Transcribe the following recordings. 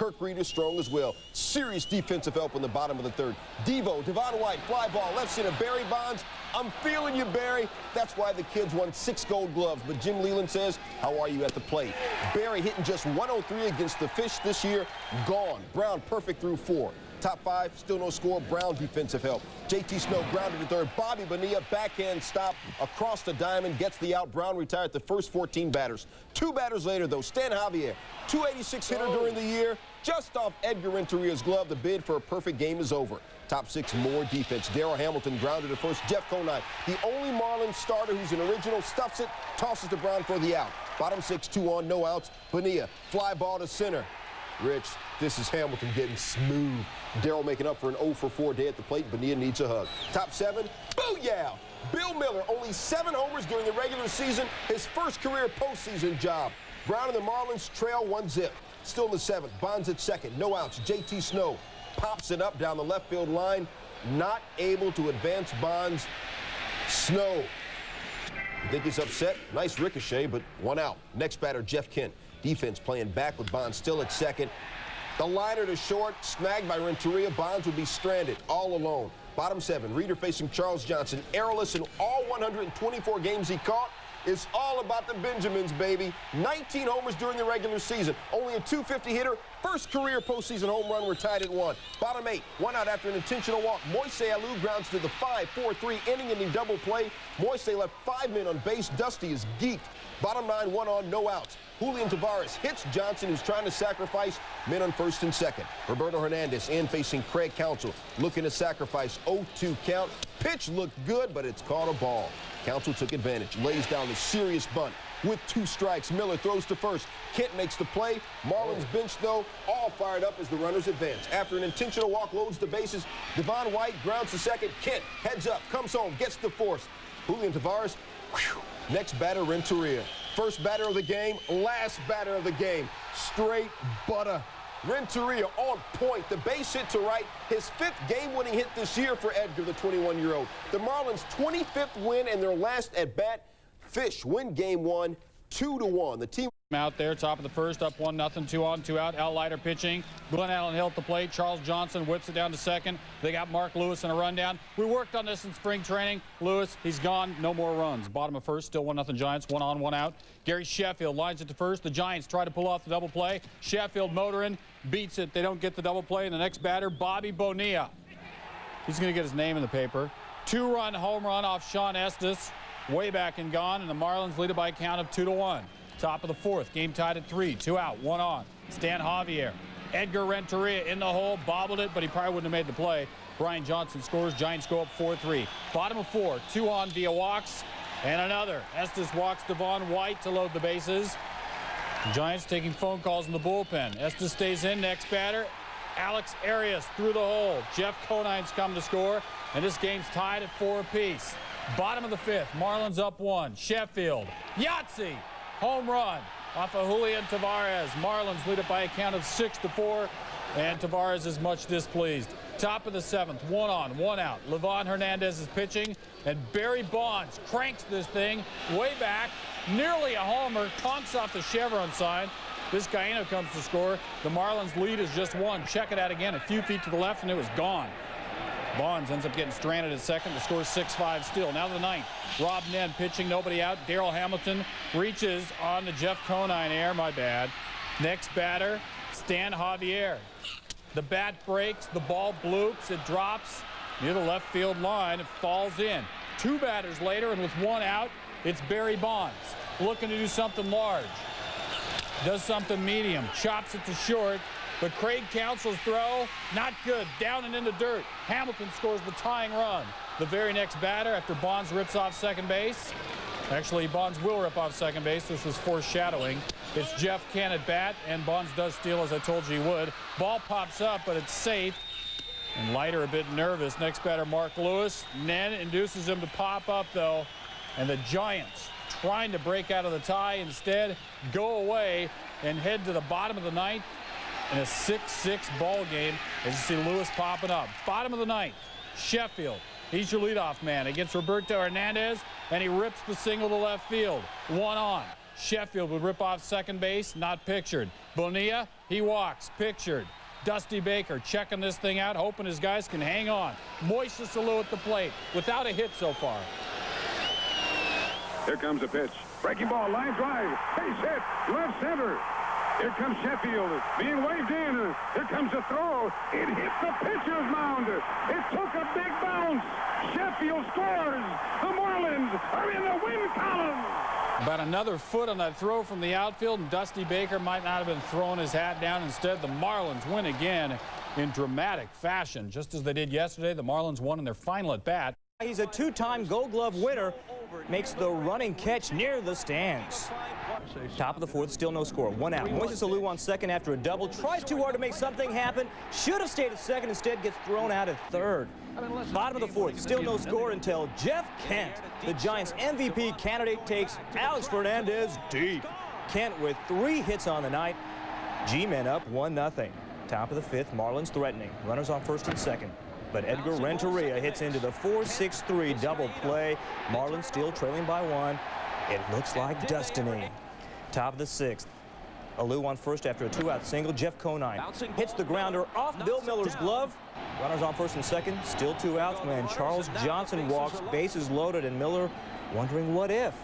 Kirk Reed is strong as well. Serious defensive help in the bottom of the third. Devon White, fly ball, left center, Barry Bonds. I'm feeling you, Barry. That's why the kids won 6 gold gloves. But Jim Leland says, how are you at the plate? Barry hitting just 103 against the Fish this year. Gone. Brown perfect through 4. Top 5, still no score. Brown defensive help. JT Snow grounded to third. Bobby Bonilla, backhand stop across the diamond, gets the out. Brown retired the first 14 batters. 2 batters later, though, Stan Javier, 286 hitter during the year, just off Edgar Renteria's glove. The bid for a perfect game is over. Top 6, more defense. Darrell Hamilton grounded to first. Jeff Conine, the only Marlins starter who's an original, stuffs it, tosses to Brown for the out. Bottom 6, 2 on, no outs. Bonilla, fly ball to center. Rich, this is Hamilton getting smooth. Darrell making up for an 0 for 4 day at the plate. Bonilla needs a hug. Top 7, booyah! Bill Miller, only 7 homers during the regular season, his first career postseason job. Brown and the Marlins trail 1-0. Still in the 7th, Bonds at second, no outs. JT Snow pops it up down the left field line. Not able to advance Bonds. Snow, I think he's upset. Nice ricochet, but 1 out. Next batter, Jeff Kent. Defense playing back with Bonds still at second. The liner to short, snagged by Renteria. Bonds would be stranded all alone. Bottom 7, Reeder facing Charles Johnson. Errorless in all 124 games he caught. It's all about the Benjamins, baby. 19 homers during the regular season. Only a .250 hitter. First career postseason home run. We're tied at 1. Bottom 8, 1 out after an intentional walk. Moise Alou grounds to the 5-4-3 inning-ending double play. Moise left 5 men on base. Dusty is geeked. Bottom 9, 1 on, no outs. Julian Tavares hits Johnson, who's trying to sacrifice men on first and second. Roberto Hernandez in facing Craig Counsell, looking to sacrifice 0-2 count. Pitch looked good, but it's caught a ball. Counsell took advantage, lays down the serious bunt. With 2 strikes, Miller throws to first. Kent makes the play. Marlins bench, though, all fired up as the runners advance. After an intentional walk, loads the bases. Devon White grounds to second. Kent heads up, comes home, gets the force. Julian Tavares, whew. Next batter, Renteria. First batter of the game, last batter of the game. Straight butter. Renteria on point. The base hit to right. His 5th game-winning hit this year for Edgar, the 21-year-old. The Marlins' 25th win and their last at-bat. Fish win game 1, 2-1. The team out there, top of the first, up 1-0, 2 on, 2 out. Al Leiter pitching. Glenn Allen Hill at the plate. Charles Johnson whips it down to second. They got Mark Lewis in a rundown. We worked on this in spring training. Lewis, he's gone. No more runs. Bottom of first, still 1-0 Giants. 1 on, 1 out. Gary Sheffield lines it to first. The Giants try to pull off the double play. Sheffield motoring, beats it. They don't get the double play. And the next batter, Bobby Bonilla. He's going to get his name in the paper. 2-run home run off Sean Estes. Way back and gone. And the Marlins lead it by a count of 2-1. Top of the 4th, game tied at 3, 2 out, 1 on. Stan Javier. Edgar Renteria in the hole, bobbled it, but he probably wouldn't have made the play. Brian Johnson scores. Giants go up 4-3. Bottom of 4, 2 on via walks, and another. Estes walks Devon White to load the bases. Giants taking phone calls in the bullpen. Estes stays in. Next batter, Alex Arias through the hole. Jeff Conine's come to score, and this game's tied at 4 apiece. Bottom of the 5th, Marlins up 1. Sheffield, Yahtzee. Home run off of Julian Tavares. Marlins lead it by a count of 6-4, and Tavares is much displeased. Top of the 7th, 1 on, 1 out. Livan Hernandez is pitching, and Barry Bonds cranks this thing way back, nearly a homer, conks off the chevron sign. Vizcaíno comes to score. The Marlins lead is just 1. Check it out again, a few feet to the left, and it was gone. Bonds ends up getting stranded at second. The score's 6-5 still. Now the 9th. Rob Nen pitching, nobody out. Darrell Hamilton reaches on the Jeff Conine air. My bad. Next batter, Stan Javier. The bat breaks. The ball bloops. It drops near the left field line. It falls in. 2 batters later, and with 1 out, it's Barry Bonds looking to do something large. Does something medium. Chops it to short. But Craig Counsell's throw, not good. Down and in the dirt. Hamilton scores the tying run. The very next batter, after Bonds rips off second base. Actually, Bonds will rip off second base. This was foreshadowing. It's Jeff Kent at bat, and Bonds does steal, as I told you he would. Ball pops up, but it's safe. And Leiter a bit nervous. Next batter, Mark Lewis. Nen induces him to pop up, though. And the Giants, trying to break out of the tie, instead go away and head to the bottom of the 9th. In a 6-6 ball game, as you see Lewis popping up. Bottom of the 9th, Sheffield. He's your leadoff man against Roberto Hernandez, and he rips the single to left field. 1 on. Sheffield would rip off second base, not pictured. Bonilla, He walks, pictured. Dusty Baker checking this thing out, hoping his guys can hang on. Moises Alou at the plate without a hit so far. Here comes the pitch. Breaking ball, line drive. Base hit, left center. Here comes Sheffield, being waved in. Here comes the throw. It hit the pitcher's mound. It took a big bounce. Sheffield scores. The Marlins are in the win column. About another foot on that throw from the outfield, and Dusty Baker might not have been throwing his hat down. Instead, the Marlins win again in dramatic fashion. Just as they did yesterday, the Marlins won in their final at bat. He's a two-time Gold Glove winner. Makes the running catch near the stands. Top of the fourth, still no score. One out. Moises Alou on second after a double. Tries too hard to make something happen. Should have stayed at second. Instead gets thrown out at third. Bottom of the fourth, still no score until Jeff Kent, the Giants MVP candidate, takes Alex Fernandez deep. Kent with 3 hits on the night. G-men up 1-0. Top of the fifth, Marlins threatening. Runners on first and second. But Edgar Renteria hits into the 4-6-3 double play. Marlins still trailing by 1. It looks like destiny. Top of the sixth. Alou on first after a 2-out single. Jeff Conine hits the grounder off Bill Miller's glove. Runners on first and second. Still 2 outs when Charles Johnson walks. Bases loaded, and Miller wondering what if.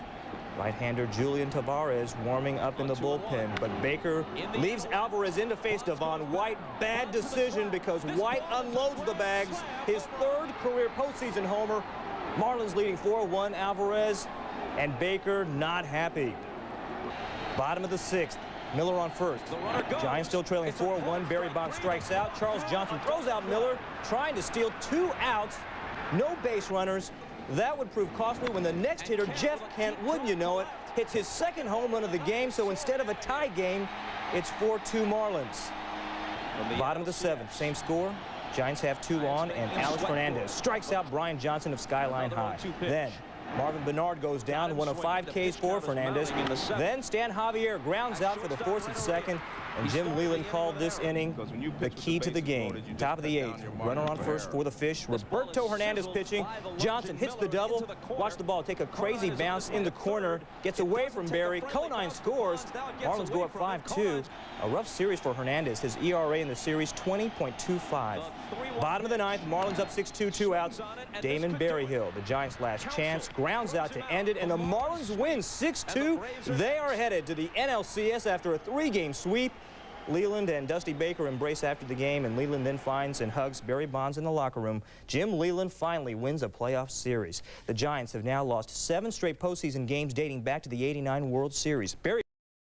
Right-hander Julian Tavares warming up in the bullpen, but Baker leaves Alvarez in to face Devon White. Bad decision because White unloads the bags. His 3rd career postseason homer. Marlins leading 4-1. Alvarez and Baker not happy. Bottom of the sixth. Miller on first. Giants still trailing 4-1. Barry Bonds strikes out. Charles Johnson throws out Miller, trying to steal 2 outs. No base runners. That would prove costly when the next hitter, Jeff Kent, wouldn't you know it, hits his 2nd home run of the game. So instead of a tie game, it's 4-2 Marlins. Bottom of the seventh, same score. Giants have 2 on, and Alex Fernandez strikes out Brian Johnson of Skyline High. Then Marvin Bernard goes down, 1 of 5 Ks for Fernandez. Then Stan Javier grounds out for the force at second, and Jim Leland called this inning the key to the game. Top of the 8th, runner on first for the Fish. Roberto Hernandez pitching. Johnson hits the double. Watch the ball take a crazy bounce in the corner. Gets away from Barry. Conine scores. Marlins go up 5-2. A rough series for Hernandez. His ERA in the series, 20.25. Bottom of the 9th, Marlins up 6-2, 2 outs. Damon Berryhill, the Giants' last chance, grounds out to end it, and the Marlins win 6-2. They are headed to the NLCS after a 3-game sweep. Leland and Dusty Baker embrace after the game, and Leland then finds and hugs Barry Bonds in the locker room. Jim Leland finally wins a playoff series. The Giants have now lost 7 straight postseason games dating back to the '89 World Series. Barry